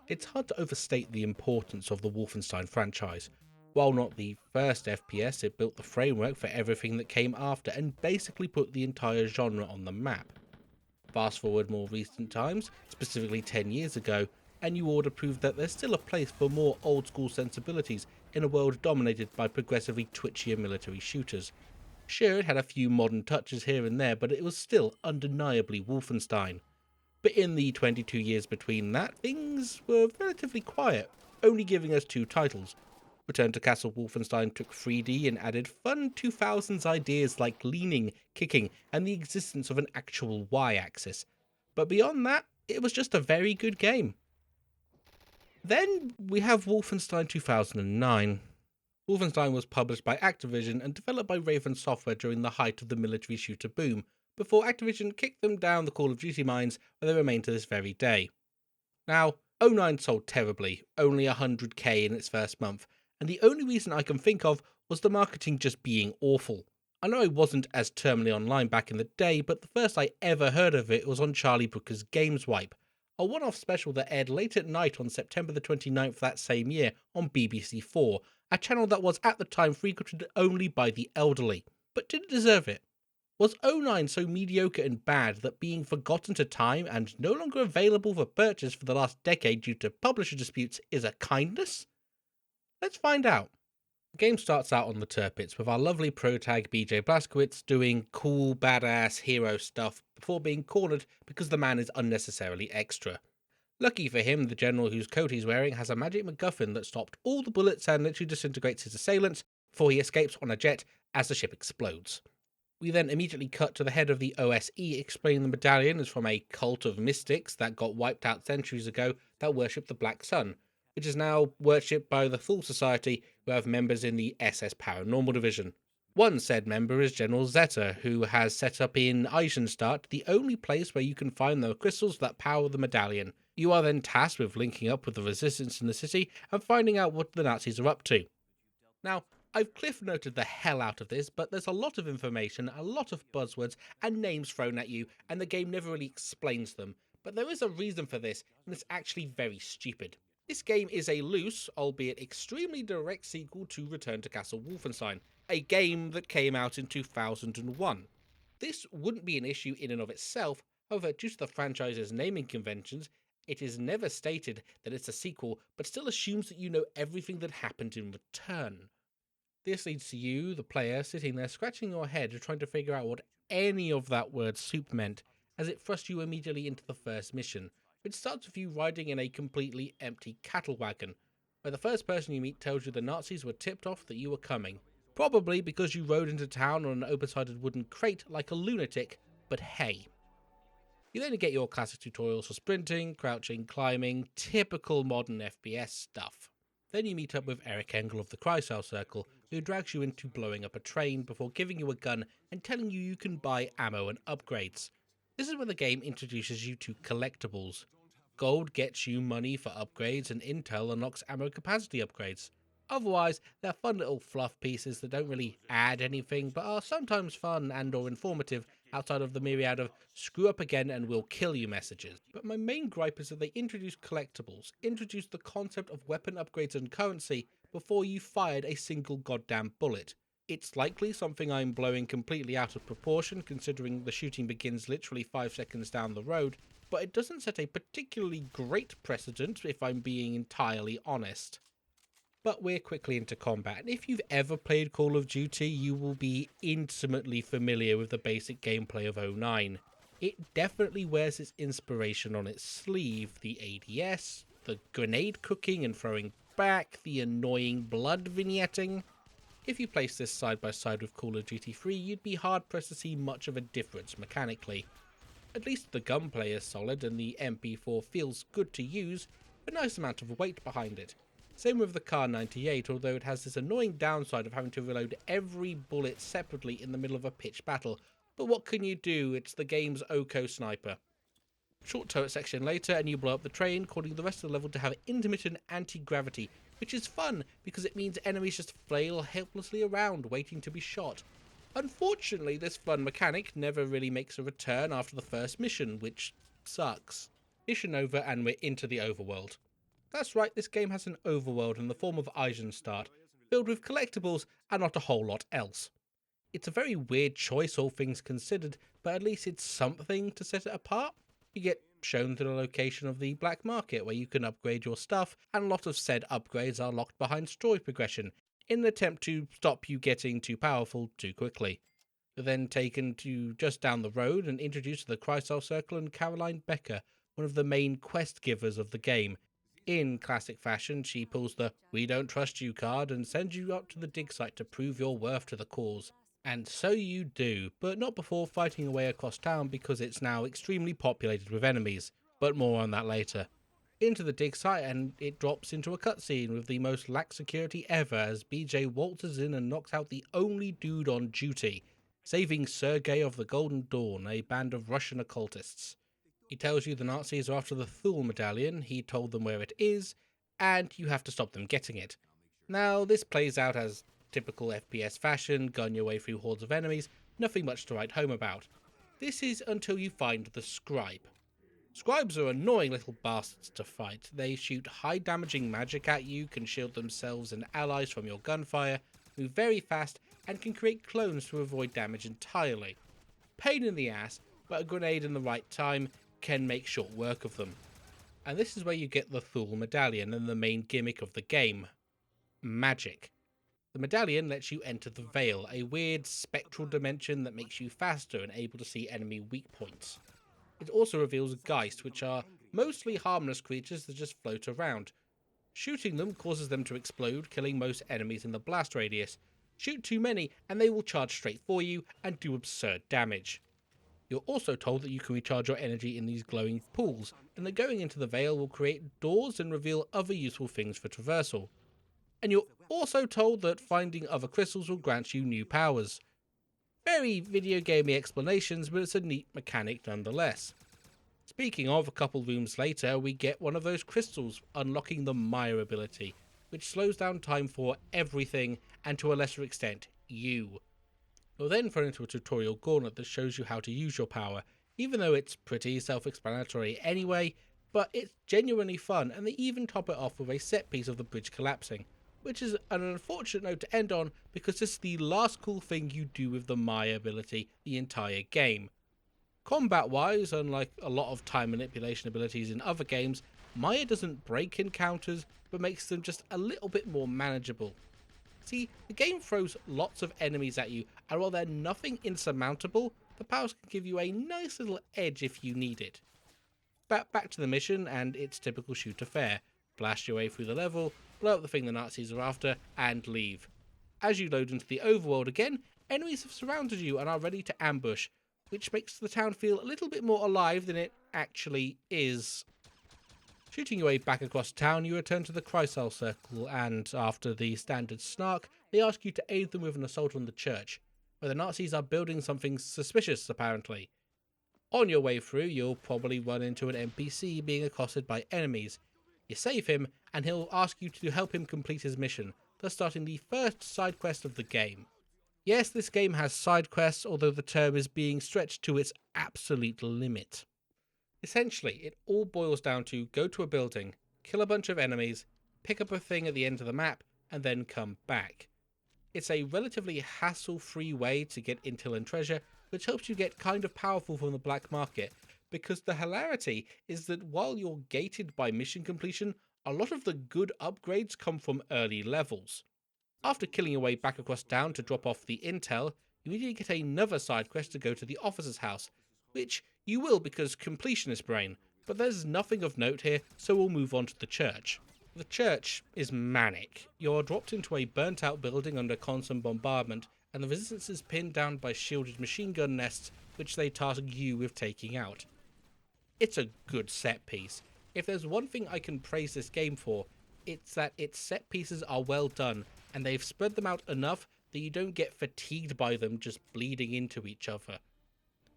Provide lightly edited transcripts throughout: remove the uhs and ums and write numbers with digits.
It's hard to overstate the importance of the Wolfenstein franchise. While not the first FPS, it built the framework for everything that came after and basically put the entire genre on the map. Fast forward more recent times, specifically 10 years ago, and New Order proved that there's still a place for more old school sensibilities in a world dominated by progressively twitchier military shooters. Sure, it had a few modern touches here and there, but it was still undeniably Wolfenstein. But in the 22 years between that, things were relatively quiet, only giving us two titles. Return to Castle Wolfenstein took 3D and added fun 2000s ideas like leaning, kicking, and the existence of an actual Y-axis. But beyond that, it was just a very good game. Then we have Wolfenstein 2009. Wolfenstein was published by Activision and developed by Raven Software during the height of the military shooter boom, before Activision kicked them down the Call of Duty mines where they remain to this very day. Now, '09 sold terribly, only 100k in its first month, and the only reason I can think of was the marketing just being awful. I know I wasn't as terminally online back in the day, but the first I ever heard of it was on Charlie Brooker's Games Wipe, a one-off special that aired late at night on September the 29th that same year on BBC4, a channel that was at the time frequented only by the elderly. But did it deserve it? Was '09 so mediocre and bad that being forgotten to time and no longer available for purchase for the last decade due to publisher disputes is a kindness? Let's find out. The game starts out on the Turpits with our lovely protag BJ Blazkowicz doing cool, badass hero stuff before being cornered because the man is unnecessarily extra. Lucky for him, the general whose coat he's wearing has a magic MacGuffin that stopped all the bullets and literally disintegrates his assailants before he escapes on a jet as the ship explodes. We then immediately cut to the head of the OSE explaining the medallion is from a cult of mystics that got wiped out centuries ago that worship the Black Sun, which is now worshipped by the Thule Society, who have members in the SS Paranormal Division. One said member is General Zeta, who has set up in Eisenstadt the only place where you can find the crystals that power the medallion. You are then tasked with linking up with the resistance in the city and finding out what the Nazis are up to. Now, I've cliff noted the hell out of this, but there's a lot of information, a lot of buzzwords, and names thrown at you, and the game never really explains them. But there is a reason for this, and it's actually very stupid. This game is a loose, albeit extremely direct sequel to Return to Castle Wolfenstein, a game that came out in 2001. This wouldn't be an issue in and of itself, however, due to the franchise's naming conventions, it is never stated that it's a sequel, but still assumes that you know everything that happened in Return. This leads to you, the player, sitting there scratching your head trying to figure out what any of that word soup meant, as it thrusts you immediately into the first mission, which starts with you riding in a completely empty cattle wagon, where the first person you meet tells you the Nazis were tipped off that you were coming, probably because you rode into town on an open-sided wooden crate like a lunatic, but hey. You then get your classic tutorials for sprinting, crouching, climbing, typical modern FPS stuff. Then you meet up with Eric Engel of the Chrysler Circle, who drags you into blowing up a train before giving you a gun and telling you can buy ammo and upgrades. This is where the game introduces you to collectibles. Gold gets you money for upgrades and intel unlocks ammo capacity upgrades. Otherwise, they're fun little fluff pieces that don't really add anything but are sometimes fun and or informative outside of the myriad of screw up again and we'll kill you messages. But my main gripe is that they introduced collectibles, introduced the concept of weapon upgrades and currency before you fired a single goddamn bullet. It's likely something I'm blowing completely out of proportion considering the shooting begins literally 5 seconds down the road, but it doesn't set a particularly great precedent if I'm being entirely honest. But we're quickly into combat, and if you've ever played Call of Duty, you will be intimately familiar with the basic gameplay of '09. It definitely wears its inspiration on its sleeve, the ADS, the grenade cooking and throwing back, the annoying blood vignetting. If you place this side by side with Call of Duty 3, you'd be hard pressed to see much of a difference mechanically. At least the gunplay is solid and the MP4 feels good to use, with a nice amount of weight behind it. Same with the Kar 98, although it has this annoying downside of having to reload every bullet separately in the middle of a pitched battle. But what can you do? It's the game's Oko sniper. Short turret section later and you blow up the train, causing the rest of the level to have intermittent anti-gravity, which is fun because it means enemies just flail helplessly around waiting to be shot. Unfortunately, this fun mechanic never really makes a return after the first mission, which sucks. Mission over and we're into the overworld. That's right, this game has an overworld in the form of Eisenstadt, filled with collectibles and not a whole lot else. It's a very weird choice, all things considered, but at least it's something to set it apart. You get shown to the location of the black market where you can upgrade your stuff, and a lot of said upgrades are locked behind story progression in an attempt to stop you getting too powerful too quickly. You're then taken to just down the road and introduced to the Chrysler Circle and Caroline Becker, one of the main quest givers of the game. In classic fashion, she pulls the "we don't trust you" card and sends you up to the dig site to prove your worth to the cause. And so you do, but not before fighting away across town because it's now extremely populated with enemies, but more on that later. Into the dig site and it drops into a cutscene with the most lax security ever as BJ waltzes in and knocks out the only dude on duty, saving Sergei of the Golden Dawn, a band of Russian occultists. He tells you the Nazis are after the Thule medallion, he told them where it is, and you have to stop them getting it. Now, this plays out as typical FPS fashion, gun your way through hordes of enemies, nothing much to write home about. This is until you find the Scribe. Scribes are annoying little bastards to fight. They shoot high damaging magic at you, can shield themselves and allies from your gunfire, move very fast, and can create clones to avoid damage entirely. Pain in the ass, but a grenade in the right time can make short work of them. And this is where you get the Thule medallion and the main gimmick of the game: magic. The medallion lets you enter the Veil, a weird spectral dimension that makes you faster and able to see enemy weak points. It also reveals Geist, which are mostly harmless creatures that just float around. Shooting them causes them to explode, killing most enemies in the blast radius. Shoot too many and they will charge straight for you and do absurd damage. You're also told that you can recharge your energy in these glowing pools, and that going into the Veil will create doors and reveal other useful things for traversal. And you're also told that finding other crystals will grant you new powers. Very video gamey explanations, but it's a neat mechanic nonetheless. Speaking of, a couple rooms later, we get one of those crystals, unlocking the Mire ability, which slows down time for everything, and to a lesser extent, you. You'll then thrown into a tutorial gauntlet that shows you how to use your power, even though it's pretty self-explanatory anyway, but it's genuinely fun, and they even top it off with a set piece of the bridge collapsing, which is an unfortunate note to end on because this is the last cool thing you do with the Maya ability the entire game. Combat-wise, unlike a lot of time manipulation abilities in other games, Maya doesn't break encounters, but makes them just a little bit more manageable. See, the game throws lots of enemies at you, and while they're nothing insurmountable, the powers can give you a nice little edge if you need it. But back to the mission and its typical shooter fare. Blast your way through the level, blow up the thing the Nazis are after, and leave. As you load into the overworld again, enemies have surrounded you and are ready to ambush, which makes the town feel a little bit more alive than it actually is. Shooting your way back across town, you return to the Chrysler Circle, and after the standard snark, they ask you to aid them with an assault on the church, where the Nazis are building something suspicious apparently. On your way through, you'll probably run into an NPC being accosted by enemies. You save him, and he'll ask you to help him complete his mission, thus starting the first side quest of the game. Yes, this game has side quests, although the term is being stretched to its absolute limit. Essentially, it all boils down to go to a building, kill a bunch of enemies, pick up a thing at the end of the map, and then come back. It's a relatively hassle-free way to get intel and treasure, which helps you get kind of powerful from the black market, because the hilarity is that while you're gated by mission completion, a lot of the good upgrades come from early levels. After killing your way back across town to drop off the intel, you immediately get another side quest to go to the officer's house, which you will because completionist brain, but there's nothing of note here, so we'll move on to the church. The church is manic. You're dropped into a burnt out building under constant bombardment, and the resistance is pinned down by shielded machine gun nests, which they task you with taking out. It's a good set piece. If there's one thing I can praise this game for, it's that its set pieces are well done, and they've spread them out enough that you don't get fatigued by them just bleeding into each other.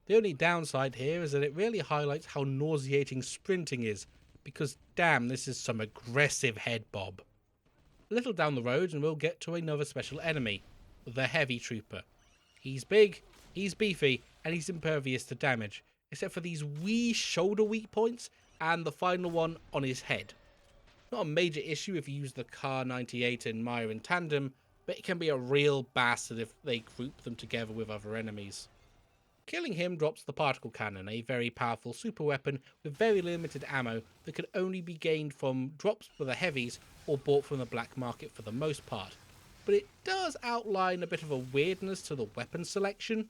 The only downside here is that it really highlights how nauseating sprinting is, because damn, this is some aggressive head bob. A little down the road and we'll get to another special enemy, the Heavy Trooper. He's big, he's beefy, and he's impervious to damage, except for these wee shoulder weak points and the final one on his head. Not a major issue if you use the Car 98 and Maya in tandem, but it can be a real bastard if they group them together with other enemies. Killing him drops the particle cannon, a very powerful super weapon with very limited ammo that can only be gained from drops for the heavies or bought from the black market for the most part. But it does outline a bit of a weirdness to the weapon selection.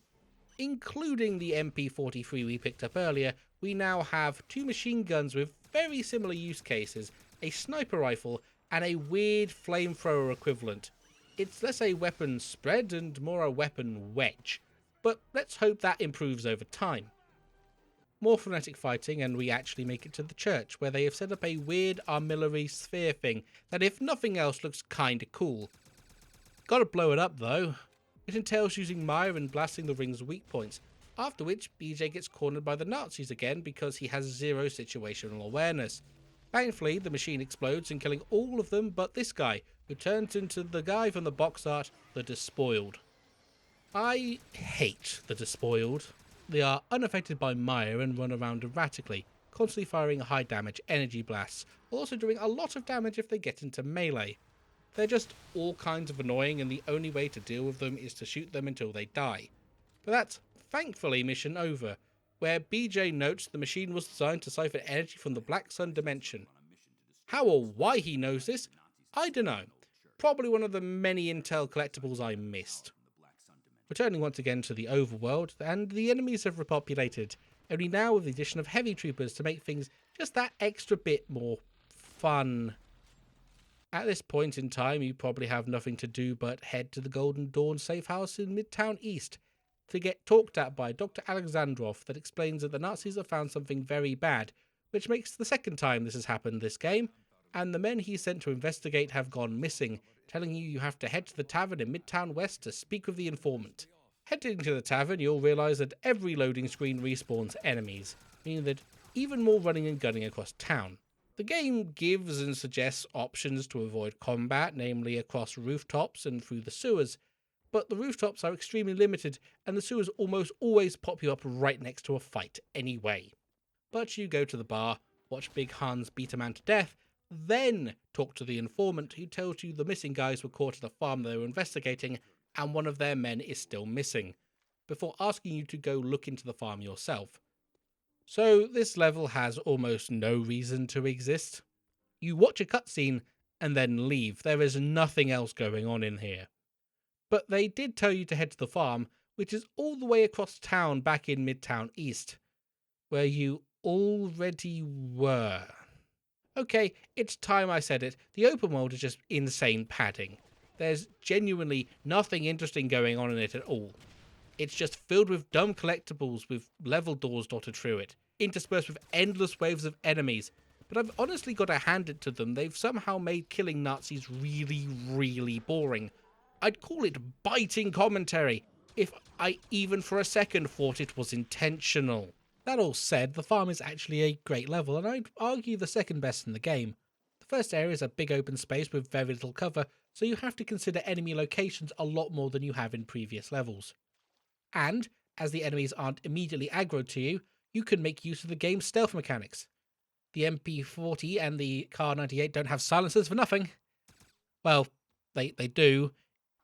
Including the MP43 we picked up earlier, we now have 2 machine guns with very similar use cases, a sniper rifle and a weird flamethrower equivalent. It's less a weapon spread and more a weapon wedge, but let's hope that improves over time. More frenetic fighting and we actually make it to the church, where they have set up a weird armillary sphere thing that if nothing else looks kinda cool. Gotta blow it up though. It entails using Maya and blasting the ring's weak points, after which BJ gets cornered by the Nazis again because he has zero situational awareness. Thankfully, the machine explodes and killing all of them but this guy, who turns into the guy from the box art, the Despoiled. I hate the Despoiled. They are unaffected by Maya and run around erratically, constantly firing high damage energy blasts, while also doing a lot of damage if they get into melee. They're just all kinds of annoying and the only way to deal with them is to shoot them until they die. But that's thankfully mission over, where BJ notes the machine was designed to siphon energy from the Black Sun dimension. How or why he knows this, I dunno. Probably one of the many intel collectibles I missed. Returning once again to the overworld, and the enemies have repopulated, only now with the addition of heavy troopers to make things just that extra bit more fun. At this point in time, you probably have nothing to do but head to the Golden Dawn safe house in Midtown East to get talked at by Dr. Alexandrov that explains that the Nazis have found something very bad, which makes the second time this has happened this game, and the men he sent to investigate have gone missing, telling you have to head to the tavern in Midtown West to speak with the informant. Heading to the tavern, you'll realise that every loading screen respawns enemies, meaning that even more running and gunning across town. The game gives and suggests options to avoid combat, namely across rooftops and through the sewers, but the rooftops are extremely limited and the sewers almost always pop you up right next to a fight anyway. But you go to the bar, watch Big Hans beat a man to death, then talk to the informant who tells you the missing guys were caught at a farm they were investigating and one of their men is still missing, before asking you to go look into the farm yourself. So this level has almost no reason to exist. You watch a cutscene and then leave. There is nothing else going on in here. But they did tell you to head to the farm, which is all the way across town back in Midtown East, where you already were. Okay, it's time I said it. The open world is just insane padding. There's genuinely nothing interesting going on in it at all. It's just filled with dumb collectibles with level doors dotted through it, interspersed with endless waves of enemies. But I've honestly got to hand it to them, they've somehow made killing Nazis really, really boring. I'd call it biting commentary, if I even for a second thought it was intentional. That all said, the farm is actually a great level, and I'd argue the second best in the game. The first area is a big open space with very little cover, so you have to consider enemy locations a lot more than you have in previous levels. And, as the enemies aren't immediately aggroed to you, you can make use of the game's stealth mechanics. The MP40 and the Car 98 don't have silencers for nothing. Well, they do.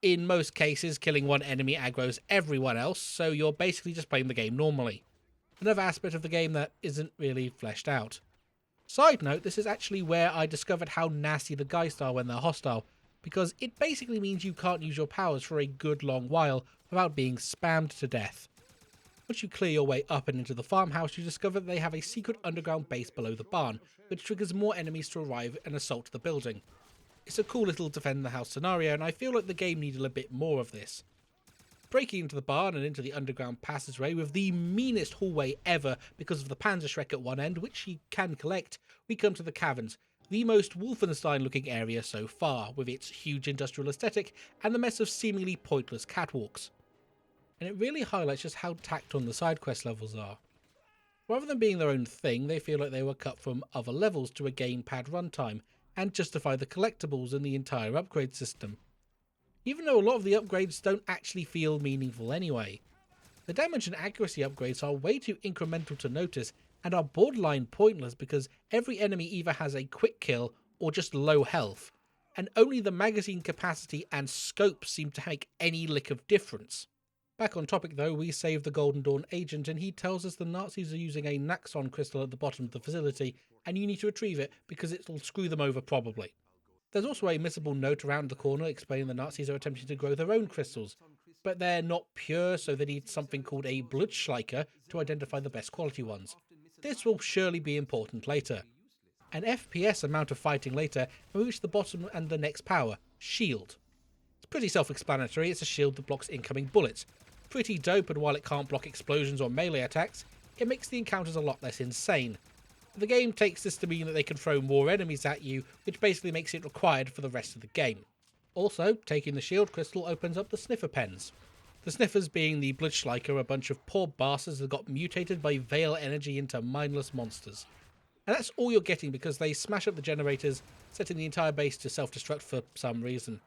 In most cases, killing one enemy aggroes everyone else, so you're basically just playing the game normally. Another aspect of the game that isn't really fleshed out. Side note, this is actually where I discovered how nasty the Geists are when they're hostile, because it basically means you can't use your powers for a good long while without being spammed to death. Once you clear your way up and into the farmhouse, you discover that they have a secret underground base below the barn, which triggers more enemies to arrive and assault the building. It's a cool little defend the house scenario, and I feel like the game needed a bit more of this. Breaking into the barn and into the underground passageway with the meanest hallway ever because of the Panzerschreck at one end, which you can collect, we come to the caverns, the most Wolfenstein looking area so far, with its huge industrial aesthetic and the mess of seemingly pointless catwalks. And it really highlights just how tacked on the side quest levels are. Rather than being their own thing, they feel like they were cut from other levels to a gamepad runtime, and justify the collectibles and the entire upgrade system. Even though a lot of the upgrades don't actually feel meaningful anyway. The damage and accuracy upgrades are way too incremental to notice and are borderline pointless because every enemy either has a quick kill or just low health, and only the magazine capacity and scope seem to make any lick of difference. Back on topic though, we save the Golden Dawn agent and he tells us the Nazis are using a Naxxon crystal at the bottom of the facility and you need to retrieve it because it'll screw them over probably. There's also a missable note around the corner explaining the Nazis are attempting to grow their own crystals, but they're not pure, so they need something called a Blutschleicher to identify the best quality ones. This will surely be important later. An FPS amount of fighting later, and we reach the bottom and the next power, Shield. It's pretty self-explanatory, it's a shield that blocks incoming bullets. Pretty dope, and while it can't block explosions or melee attacks, it makes the encounters a lot less insane. The game takes this to mean that they can throw more enemies at you, which basically makes it required for the rest of the game. Also, taking the shield crystal opens up the sniffer pens. The sniffers being the Blutschleicher, a bunch of poor bastards that got mutated by Veil energy into mindless monsters. And that's all you're getting because they smash up the generators, setting the entire base to self-destruct for some reason.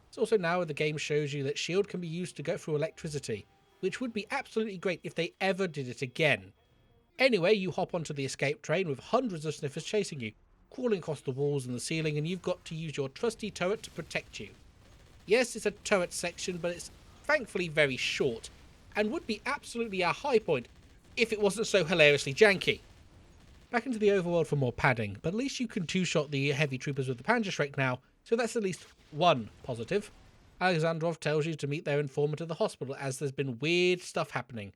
It's also now the game shows you that shield can be used to go through electricity, which would be absolutely great if they ever did it again. Anyway, you hop onto the escape train with hundreds of sniffers chasing you, crawling across the walls and the ceiling, and you've got to use your trusty turret to protect you. Yes, it's a turret section, but it's thankfully very short, and would be absolutely a high point if it wasn't so hilariously janky. Back into the overworld for more padding, but at least you can two-shot the heavy troopers with the Panzerschreck now, so that's at least one positive. Alexandrov tells you to meet their informant at the hospital as there's been weird stuff happening.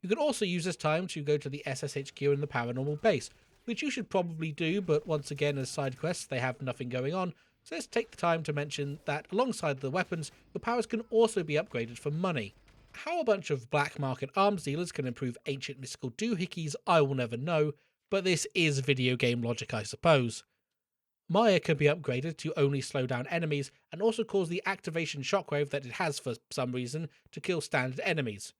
You can also use this time to go to the SSHQ in the paranormal base, which you should probably do, but once again as side quests they have nothing going on, so let's take the time to mention that alongside the weapons, your powers can also be upgraded for money. How a bunch of black market arms dealers can improve ancient mystical doohickeys I will never know, but this is video game logic I suppose. Maya can be upgraded to only slow down enemies and also cause the activation shockwave that it has for some reason to kill standard enemies.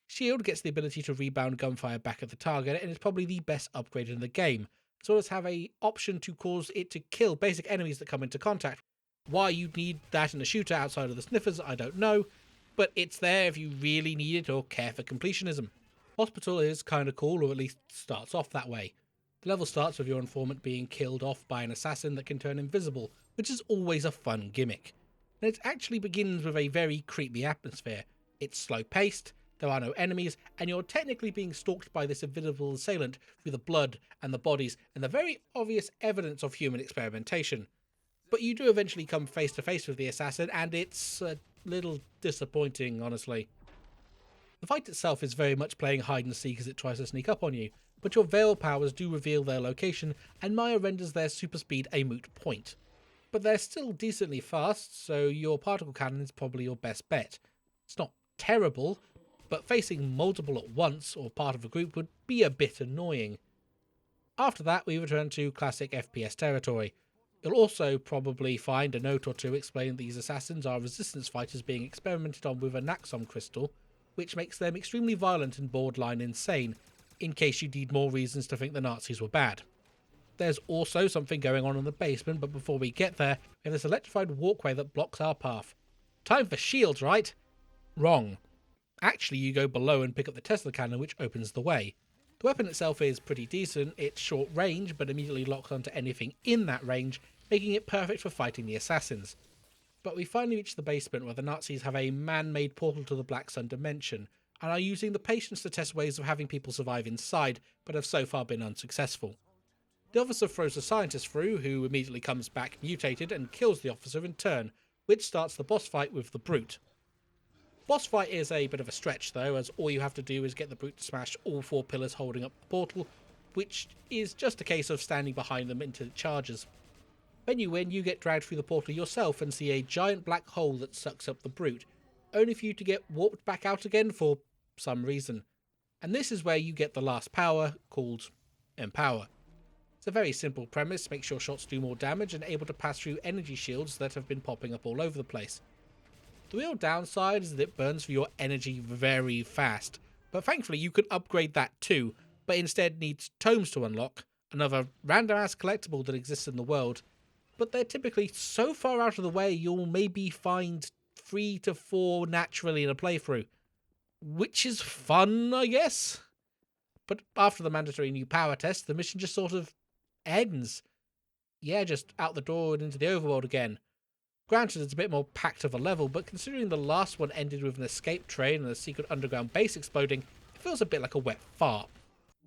Shield gets the ability to rebound gunfire back at the target and is probably the best upgrade in the game, as well as have an option to cause it to kill basic enemies that come into contact. Why you'd need that in a shooter outside of the sniffers I don't know, but it's there if you really need it or care for completionism. Hospital is kinda cool, or at least starts off that way. The level starts with your informant being killed off by an assassin that can turn invisible, which is always a fun gimmick. And it actually begins with a very creepy atmosphere. It's slow paced, there are no enemies, and you're technically being stalked by this invisible assailant through the blood and the bodies and the very obvious evidence of human experimentation. But you do eventually come face to face with the assassin, and it's a little disappointing, honestly. The fight itself is very much playing hide and seek as it tries to sneak up on you, but your Veil powers do reveal their location, and Maya renders their super speed a moot point. But they're still decently fast, so your particle cannon is probably your best bet. It's not terrible, but facing multiple at once, or part of a group, would be a bit annoying. After that, we return to classic FPS territory. You'll also probably find a note or two explaining these assassins are resistance fighters being experimented on with a Naxxon crystal, which makes them extremely violent and borderline insane, in case you need more reasons to think the Nazis were bad. There's also something going on in the basement, but before we get there, we have this electrified walkway that blocks our path. Time for shields, right? Wrong. Actually, you go below and pick up the Tesla cannon, which opens the way. The weapon itself is pretty decent, it's short range, but immediately locks onto anything in that range, making it perfect for fighting the assassins. But we finally reach the basement where the Nazis have a man-made portal to the Black Sun dimension, and are using the patience to test ways of having people survive inside, but have so far been unsuccessful. The officer throws the scientist through, who immediately comes back mutated and kills the officer in turn, which starts the boss fight with the Brute. Boss fight is a bit of a stretch though, as all you have to do is get the Brute to smash all 4 pillars holding up the portal, which is just a case of standing behind them until it charges. When you win, you get dragged through the portal yourself and see a giant black hole that sucks up the Brute, only for you to get warped back out again for some reason. And this is where you get the last power, called Empower. It's a very simple premise, makes your shots do more damage and able to pass through energy shields that have been popping up all over the place. The real downside is that it burns for your energy very fast, but thankfully you can upgrade that too, but instead needs tomes to unlock, another random ass collectible that exists in the world, but they're typically so far out of the way you'll maybe find 3 to 4 naturally in a playthrough, which is fun, I guess. But after the mandatory new power test, the mission just sort of ends. Yeah, just out the door and into the overworld again. Granted, it's a bit more packed of a level, but considering the last one ended with an escape train and a secret underground base exploding, it feels a bit like a wet fart.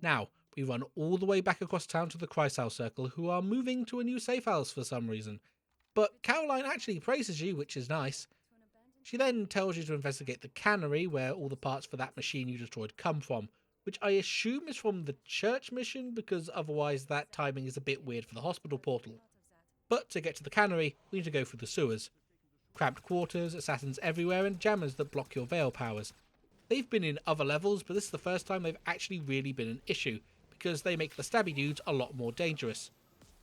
Now, we run all the way back across town to the Chrysal Circle, who are moving to a new safe house for some reason. But Caroline actually praises you, which is nice. She then tells you to investigate the cannery, where all the parts for that machine you destroyed come from, which I assume is from the church mission, because otherwise that timing is a bit weird for the hospital portal. But to get to the cannery, we need to go through the sewers. Cramped quarters, assassins everywhere, and jammers that block your veil powers. They've been in other levels, but this is the first time they've actually really been an issue, because they make the stabby dudes a lot more dangerous.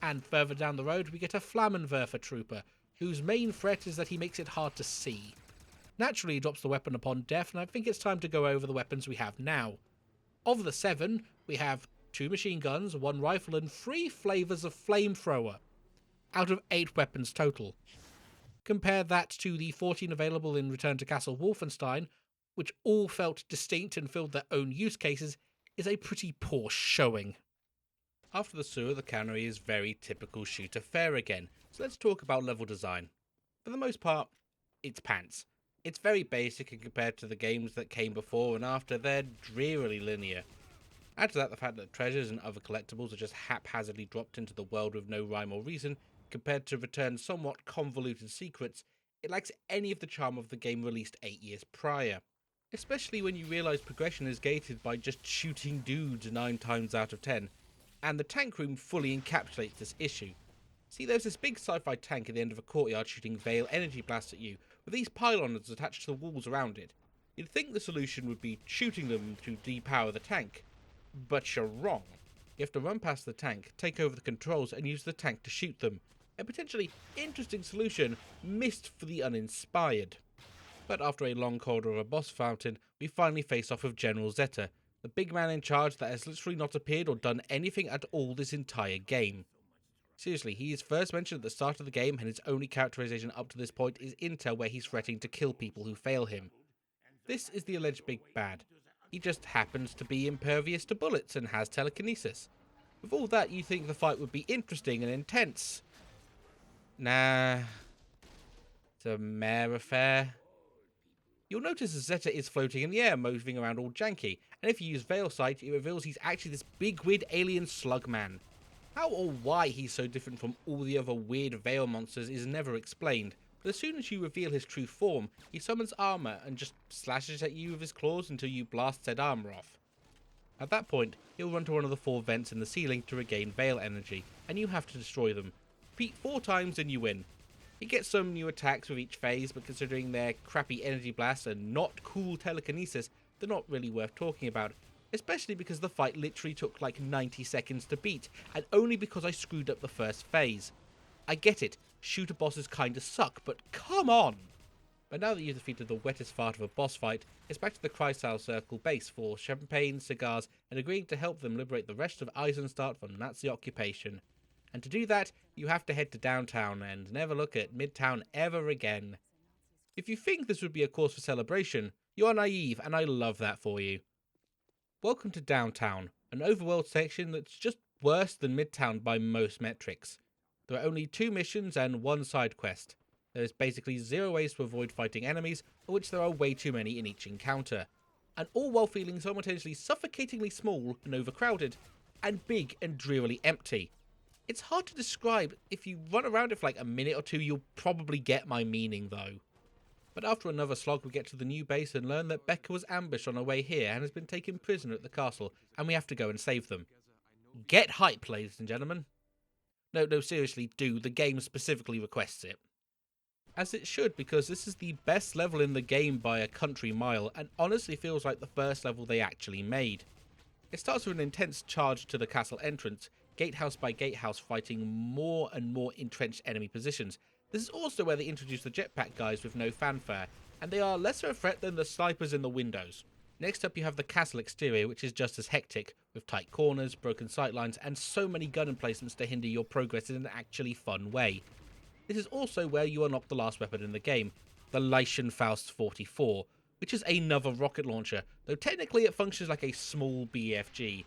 And further down the road, we get a Flammenwerfer trooper, whose main threat is that he makes it hard to see. Naturally, he drops the weapon upon death, and I think it's time to go over the weapons we have now. Of the 7, we have 2 machine guns, 1 rifle, and 3 flavours of flamethrower, out of 8 weapons total. Compare that to the 14 available in Return to Castle Wolfenstein, which all felt distinct and filled their own use cases, is a pretty poor showing. After the sewer, the cannery is very typical shooter fare again, so let's talk about level design. For the most part, it's pants. It's very basic and compared to the games that came before and after, they're drearily linear. Add to that the fact that treasures and other collectibles are just haphazardly dropped into the world with no rhyme or reason, compared to Return's somewhat convoluted secrets, it lacks any of the charm of the game released 8 years prior. Especially when you realise progression is gated by just shooting dudes 9 times out of 10, and the tank room fully encapsulates this issue. See, there's this big sci-fi tank at the end of a courtyard shooting Veil energy blasts at you, with these pylons attached to the walls around it. You'd think the solution would be shooting them to depower the tank, but you're wrong. You have to run past the tank, take over the controls, and use the tank to shoot them. A potentially interesting solution missed for the uninspired. But after a long corridor of a boss fountain, we finally face off with General Zeta, the big man in charge that has literally not appeared or done anything at all this entire game. Seriously, he is first mentioned at the start of the game, and his only characterization up to this point is intel where he's threatening to kill people who fail him. This is the alleged big bad. He just happens to be impervious to bullets and has telekinesis. With all that, you think the fight would be interesting and intense. Nah, it's a mere affair. You'll notice that Zeta is floating in the air, moving around all janky, and if you use Veil Sight, it reveals he's actually this big weird alien slug man. How or why he's so different from all the other weird Veil monsters is never explained, but as soon as you reveal his true form, he summons armor and just slashes at you with his claws until you blast said armor off. At that point, he'll run to one of the 4 vents in the ceiling to regain Veil energy, and you have to destroy them. Repeat 4 times and you win. You get some new attacks with each phase, but considering their crappy energy blasts and not cool telekinesis, they're not really worth talking about. Especially because the fight literally took like 90 seconds to beat, and only because I screwed up the first phase. I get it, shooter bosses kinda suck, but come on! But now that you've defeated the wettest fart of a boss fight, it's back to the Chrysal Circle base for champagne, cigars, and agreeing to help them liberate the rest of Eisenstadt from Nazi occupation. And to do that, you have to head to downtown and never look at Midtown ever again. If you think this would be a cause for celebration, you are naive, and I love that for you. Welcome to Downtown, an overworld section that's just worse than Midtown by most metrics. There are only 2 missions and 1 side quest. There is basically 0 ways to avoid fighting enemies, of which there are way too many in each encounter. And all while feeling simultaneously suffocatingly small and overcrowded, and big and drearily empty. It's hard to describe. If you run around it for like a minute or 2, you'll probably get my meaning though. But after another slog, we get to the new base and learn that Becca was ambushed on her way here and has been taken prisoner at the castle, and we have to go and save them. Get hype, ladies and gentlemen. No, seriously, do. The game specifically requests it. As it should, because this is the best level in the game by a country mile, and honestly feels like the first level they actually made. It starts with an intense charge to the castle entrance, gatehouse by gatehouse, fighting more and more entrenched enemy positions. This is also where they introduce the jetpack guys with no fanfare, and they are lesser a threat than the snipers in the windows. Next up you have the castle exterior, which is just as hectic, with tight corners, broken sightlines, and so many gun emplacements to hinder your progress in an actually fun way. This is also where you unlock the last weapon in the game, the Leichenfaust 44, which is another rocket launcher, though technically it functions like a small BFG.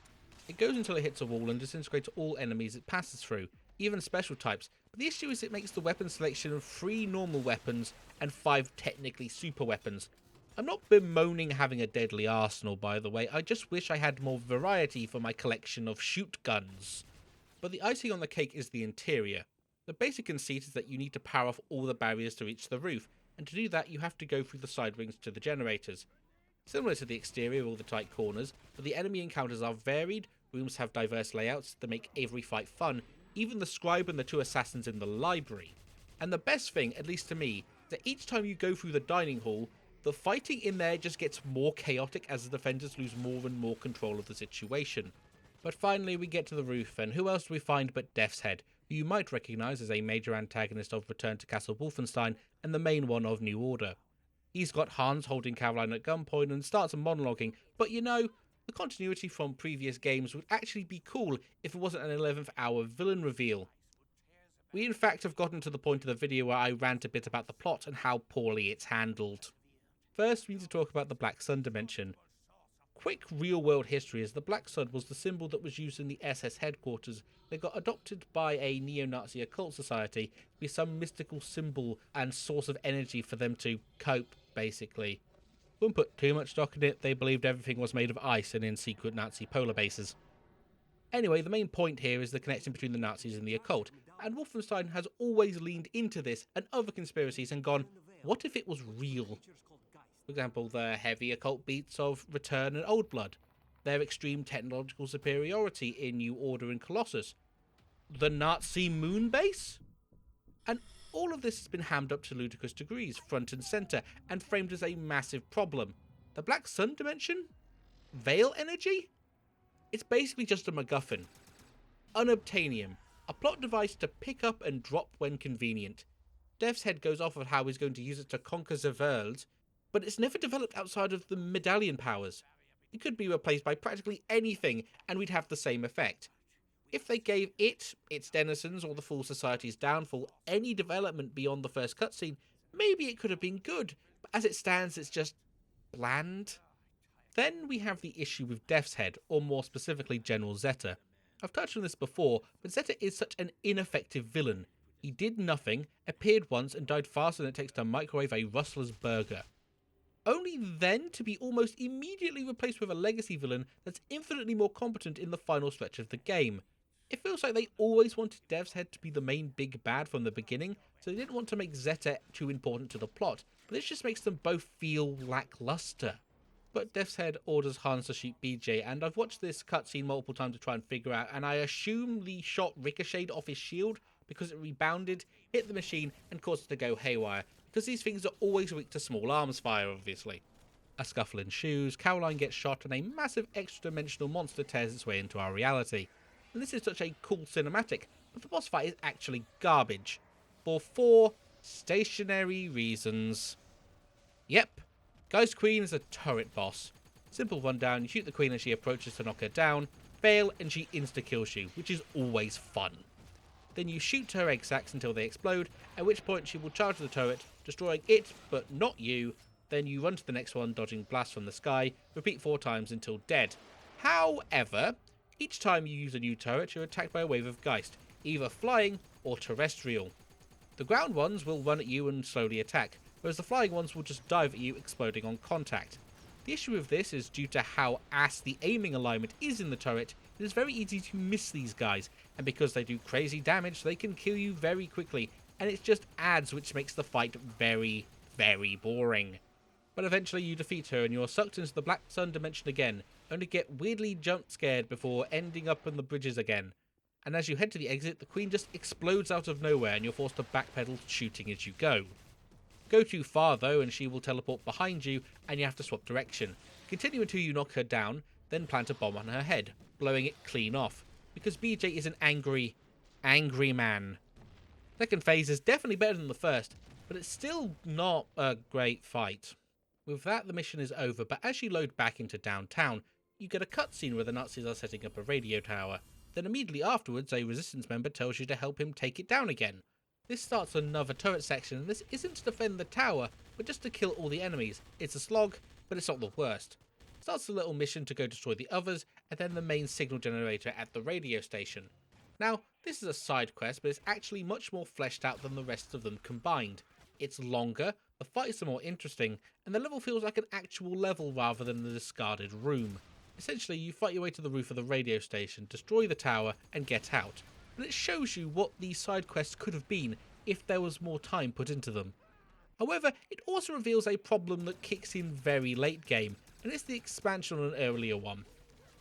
It goes until it hits a wall and disintegrates all enemies it passes through, even special types, but the issue is it makes the weapon selection of 3 normal weapons and 5 technically super weapons. I'm not bemoaning having a deadly arsenal, by the way, I just wish I had more variety for my collection of shoot guns. But the icing on the cake is the interior. The basic conceit is that you need to power off all the barriers to reach the roof, and to do that you have to go through the side wings to the generators. Similar to the exterior, all the tight corners, but the enemy encounters are varied, rooms have diverse layouts that make every fight fun, even the scribe and the 2 assassins in the library. And the best thing, at least to me, is that each time you go through the dining hall, the fighting in there just gets more chaotic as the defenders lose more and more control of the situation. But finally we get to the roof, and who else do we find but Death's Head, who you might recognise as a major antagonist of Return to Castle Wolfenstein and the main one of New Order. He's got Hans holding Caroline at gunpoint and starts monologuing, but you know, the continuity from previous games would actually be cool if it wasn't an 11th hour villain reveal. We in fact have gotten to the point of the video where I rant a bit about the plot and how poorly it's handled. First, we need to talk about the Black Sun dimension. Quick real-world history is the Black Sun was the symbol that was used in the SS headquarters that got adopted by a neo-Nazi occult society to be some mystical symbol and source of energy for them to cope, basically. Wouldn't put too much stock in it, they believed everything was made of ice and in secret Nazi polar bases. Anyway, the main point here is the connection between the Nazis and the occult, and Wolfenstein has always leaned into this and other conspiracies and gone, what if it was real? For example, the heavy occult beats of Return and Old Blood, their extreme technological superiority in New Order and Colossus, the Nazi moon base? And all of this has been hammed up to ludicrous degrees, front and centre, and framed as a massive problem. The Black Sun dimension? Veil energy? It's basically just a MacGuffin. Unobtainium, a plot device to pick up and drop when convenient. Death's Head goes off of how he's going to use it to conquer the world, but it's never developed outside of the medallion powers. It could be replaced by practically anything and we'd have the same effect. If they gave it, its denizens, or the Fool Society's downfall any development beyond the first cutscene, maybe it could have been good, but as it stands it's just bland. Then we have the issue with Death's Head, or more specifically General Zeta. I've touched on this before, but Zeta is such an ineffective villain. He did nothing, appeared once and died faster than it takes to microwave a Rustler's burger. Only then to be almost immediately replaced with a legacy villain that's infinitely more competent in the final stretch of the game. It feels like they always wanted Death's Head to be the main big bad from the beginning, so they didn't want to make Zeta too important to the plot, but this just makes them both feel lackluster. But Death's Head orders Hans to shoot BJ, and I've watched this cutscene multiple times to try and figure out, and I assume the shot ricocheted off his shield because it rebounded, hit the machine, and caused it to go haywire, because these things are always weak to small arms fire, obviously. A scuffle ensues, Caroline gets shot, and a massive extra-dimensional monster tears its way into our reality. And this is such a cool cinematic, but the boss fight is actually garbage. For 4 stationary reasons. Yep, Ghost Queen is a turret boss. Simple rundown, you shoot the queen as she approaches to knock her down, fail and she insta-kills you, which is always fun. Then you shoot her egg sacs until they explode, at which point she will charge the turret, destroying it but not you. Then you run to the next one, dodging blasts from the sky, repeat 4 times until dead. However, each time you use a new turret you're attacked by a wave of Geist, either flying or terrestrial. The ground ones will run at you and slowly attack, whereas the flying ones will just dive at you, exploding on contact. The issue with this is due to how ass the aiming alignment is in the turret, it is very easy to miss these guys, and because they do crazy damage they can kill you very quickly, and it's just adds which makes the fight very, very boring. But eventually you defeat her and you're sucked into the Black Sun dimension again, only get weirdly jump scared before ending up on the bridges again. And as you head to the exit, the queen just explodes out of nowhere and you're forced to backpedal, shooting as you go. Go too far though and she will teleport behind you and you have to swap direction. Continue until you knock her down, then plant a bomb on her head, blowing it clean off, because BJ is an angry man. Second phase is definitely better than the first, but it's still not a great fight. With that, the mission is over, but as you load back into downtown, you get a cutscene where the Nazis are setting up a radio tower. Then immediately afterwards, a resistance member tells you to help him take it down again. This starts another turret section, and this isn't to defend the tower, but just to kill all the enemies. It's a slog, but it's not the worst. Starts a little mission to go destroy the others, and then the main signal generator at the radio station. Now, This is a side quest, but it's actually much more fleshed out than the rest of them combined. It's longer, the fights are more interesting, and the level feels like an actual level rather than a discarded room. Essentially, you fight your way to the roof of the radio station, destroy the tower, and get out. But it shows you what these side quests could have been if there was more time put into them. However, it also reveals a problem that kicks in very late game, and it's the expansion on an earlier one.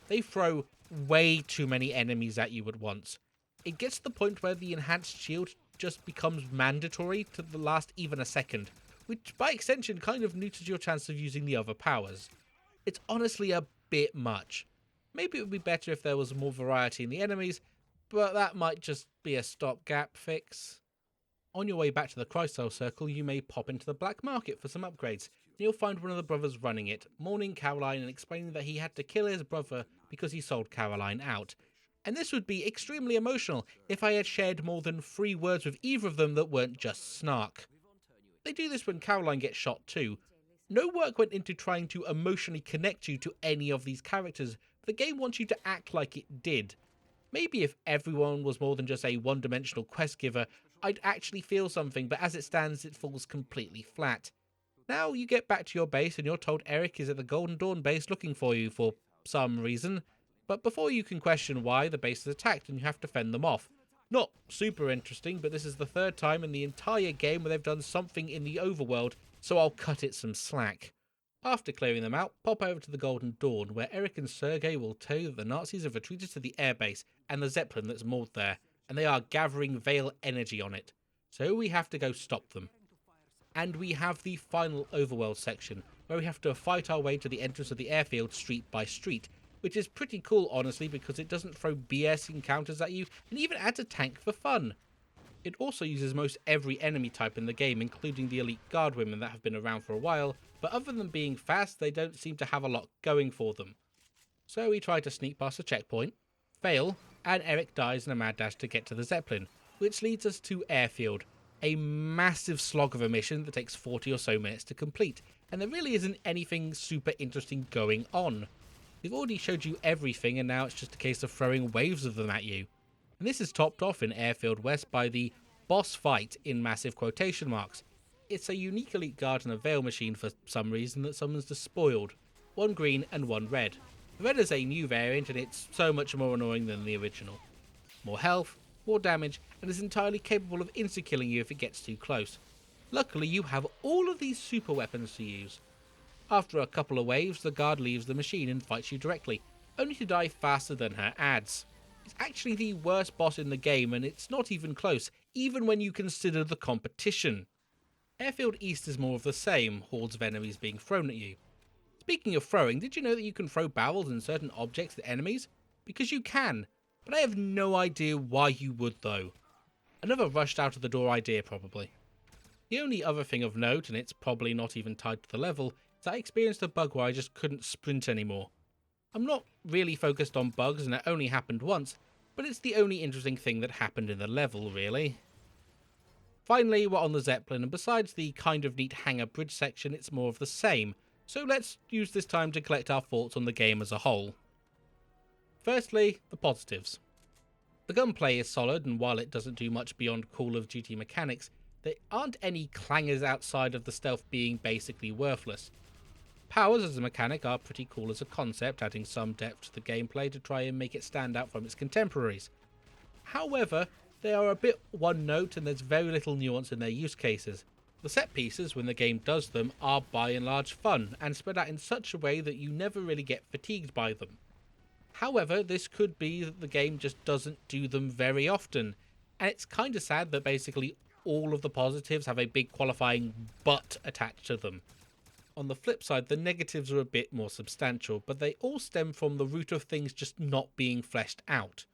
They throw way too many enemies at you at once. It gets to the point where the enhanced shield just becomes mandatory to last even a second, which by extension kind of neuters your chance of using the other powers. It's honestly a bit much. Maybe it would be better if there was more variety in the enemies, but that might just be a stopgap fix. On your way back to the Crystal Circle, you may pop into the black market for some upgrades. You'll find one of the brothers running it, mourning Caroline and explaining that he had to kill his brother because he sold Caroline out. And this would be extremely emotional if I had shared more than 3 words with either of them that weren't just snark. They do this when Caroline gets shot too. No work went into trying to emotionally connect you to any of these characters, but the game wants you to act like it did. Maybe if everyone was more than just a one-dimensional quest giver, I'd actually feel something, but as it stands, it falls completely flat. Now you get back to your base and you're told Eric is at the Golden Dawn base looking for you for some reason, but before you can question why, the base is attacked and you have to fend them off. Not super interesting, but this is the 3rd time in the entire game where they've done something in the overworld, so I'll cut it some slack. After clearing them out, pop over to the Golden Dawn, where Eric and Sergei will tell you that the Nazis have retreated to the airbase and the Zeppelin that's moored there, and they are gathering Veil energy on it. So we have to go stop them. And we have the final overworld section, where we have to fight our way to the entrance of the airfield street by street, which is pretty cool honestly because it doesn't throw BS encounters at you and even adds a tank for fun. It also uses most every enemy type in the game, including the elite guard women that have been around for a while, but other than being fast, they don't seem to have a lot going for them. So we try to sneak past a checkpoint, fail, and Eric dies in a mad dash to get to the Zeppelin, which leads us to Airfield, a massive slog of a mission that takes 40 or so minutes to complete, and there really isn't anything super interesting going on. We've already showed you everything, and now it's just a case of throwing waves of them at you. And this is topped off in Airfield West by the boss fight in massive quotation marks. It's a unique elite guard and a veil machine for some reason that summons despoiled, 1 green and 1 red. The red is a new variant and it's so much more annoying than the original. More health, more damage, and is entirely capable of insta-killing you if it gets too close. Luckily you have all of these super weapons to use. After a couple of waves, the guard leaves the machine and fights you directly, only to die faster than her adds. It's actually the worst boss in the game and it's not even close, even when you consider the competition. Airfield East is more of the same, hordes of enemies being thrown at you. Speaking of throwing, did you know that you can throw barrels and certain objects at enemies? Because you can, but I have no idea why you would though. Another rushed out of the door idea probably. The only other thing of note, and it's probably not even tied to the level, is that I experienced a bug where I just couldn't sprint anymore. I'm not really focused on bugs and it only happened once, but it's the only interesting thing that happened in the level really. Finally, we're on the Zeppelin, and besides the kind of neat hangar bridge section, it's more of the same, so let's use this time to collect our thoughts on the game as a whole. Firstly, the positives. The gunplay is solid, and while it doesn't do much beyond Call of Duty mechanics, there aren't any clangers outside of the stealth being basically worthless. Powers as a mechanic are pretty cool as a concept, adding some depth to the gameplay to try and make it stand out from its contemporaries. However, they are a bit one note and there's very little nuance in their use cases. The set pieces, when the game does them, are by and large fun, and spread out in such a way that you never really get fatigued by them. However, this could be that the game just doesn't do them very often, and it's kinda sad that basically all of the positives have a big qualifying but attached to them. On the flip side, the negatives are a bit more substantial, but they all stem from the root of things just not being fleshed out.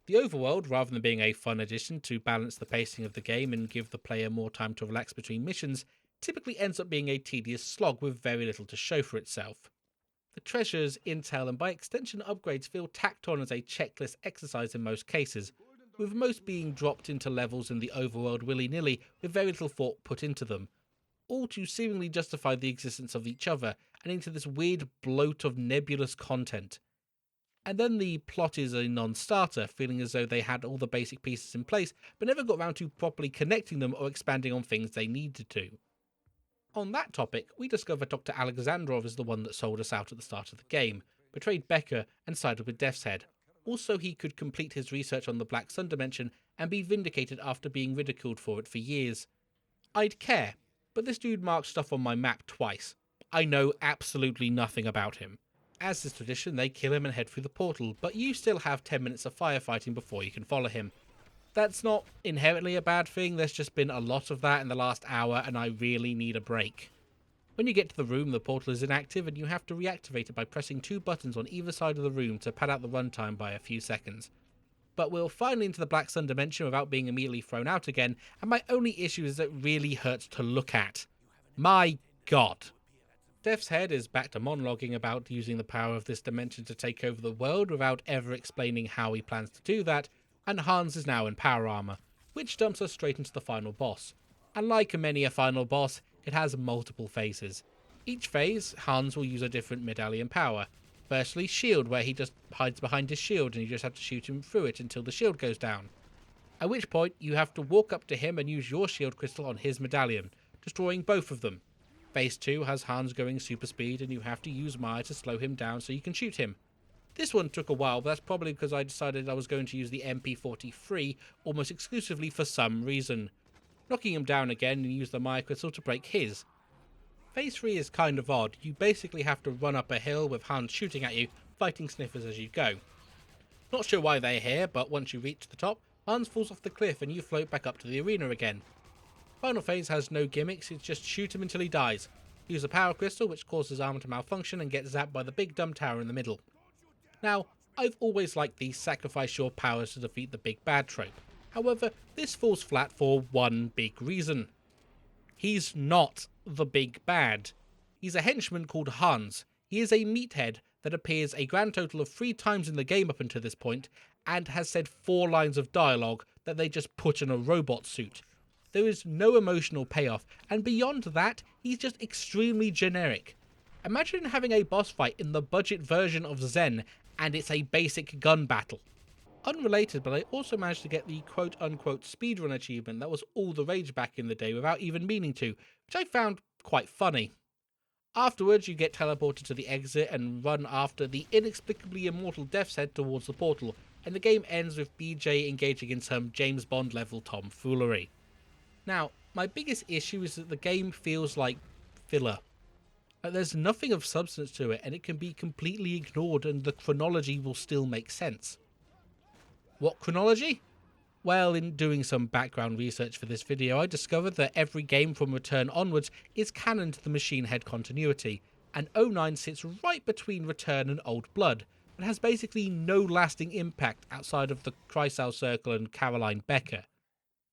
The overworld, rather than being a fun addition to balance the pacing of the game and give the player more time to relax between missions, typically ends up being a tedious slog with very little to show for itself. The treasures, intel, and by extension upgrades feel tacked on as a checklist exercise in most cases, with most being dropped into levels in the overworld willy-nilly with very little thought put into them, all to seemingly justify the existence of each other and into this weird bloat of nebulous content. And then the plot is a non-starter, feeling as though they had all the basic pieces in place, but never got around to properly connecting them or expanding on things they needed to. On that topic, we discover Dr. Alexandrov is the one that sold us out at the start of the game, betrayed Becca, and sided with Death's Head. Also, he could complete his research on the Black Sun dimension and be vindicated after being ridiculed for it for years. I'd care, but this dude marked stuff on my map twice. I know absolutely nothing about him. As is tradition, they kill him and head through the portal, but you still have 10 minutes of firefighting before you can follow him. That's not inherently a bad thing, there's just been a lot of that in the last hour and I really need a break. When you get to the room, the portal is inactive and you have to reactivate it by pressing 2 buttons on either side of the room to pad out the runtime by a few seconds. But we're finally into the Black Sun dimension without being immediately thrown out again, and my only issue is that it really hurts to look at. My god. Death's Head is back to monologuing about using the power of this dimension to take over the world without ever explaining how he plans to do that, and Hans is now in power armor, which dumps us straight into the final boss. And like many a final boss, it has multiple phases. Each phase, Hans will use a different medallion power. Firstly, shield, where he just hides behind his shield and you just have to shoot him through it until the shield goes down. At which point, you have to walk up to him and use your shield crystal on his medallion, destroying both of them. Phase 2 has Hans going super speed and you have to use Maya to slow him down so you can shoot him. This one took a while, but that's probably because I decided I was going to use the MP43 almost exclusively for some reason. Knocking him down again and use the Maya crystal to break his. Phase 3 is kind of odd. You basically have to run up a hill with Hans shooting at you, fighting sniffers as you go. Not sure why they're here, but once you reach the top, Hans falls off the cliff and you float back up to the arena again. Final phase has no gimmicks, it's just shoot him until he dies. Use a power crystal which causes armor to malfunction and get zapped by the big dumb tower in the middle. Now, I've always liked the sacrifice your powers to defeat the big bad trope. However, this falls flat for one big reason. He's not the big bad. He's a henchman called Hans. He is a meathead that appears a grand total of 3 times in the game up until this point, and has said 4 lines of dialogue that they just put in a robot suit. There is no emotional payoff, and beyond that, he's just extremely generic. Imagine having a boss fight in the budget version of Zen, and it's a basic gun battle. Unrelated, but I also managed to get the quote-unquote speedrun achievement that was all the rage back in the day without even meaning to, which I found quite funny. Afterwards, you get teleported to the exit and run after the inexplicably immortal Death's Head towards the portal, and the game ends with BJ engaging in some James Bond level tomfoolery. Now, my biggest issue is that the game feels like filler. There's nothing of substance to it, and it can be completely ignored and the chronology will still make sense. What chronology? Well, in doing some background research for this video, I discovered that every game from Return onwards is canon to the Machine Head continuity, and 09 sits right between Return and Old Blood, but has basically no lasting impact outside of the Kreisau Circle and Caroline Becker.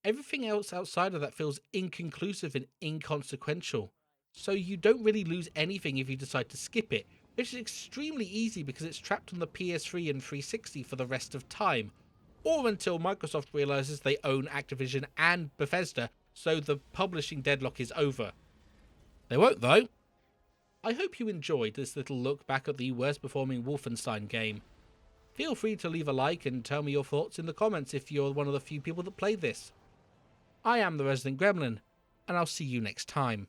Everything else outside of that feels inconclusive and inconsequential, so you don't really lose anything if you decide to skip it, which is extremely easy because it's trapped on the PS3 and 360 for the rest of time, or until Microsoft realizes they own Activision and Bethesda, so the publishing deadlock is over. They won't though. I hope you enjoyed this little look back at the worst performing Wolfenstein game. Feel free to leave a like and tell me your thoughts in the comments if you're one of the few people that played this. I am the Resident Gremlin, and I'll see you next time.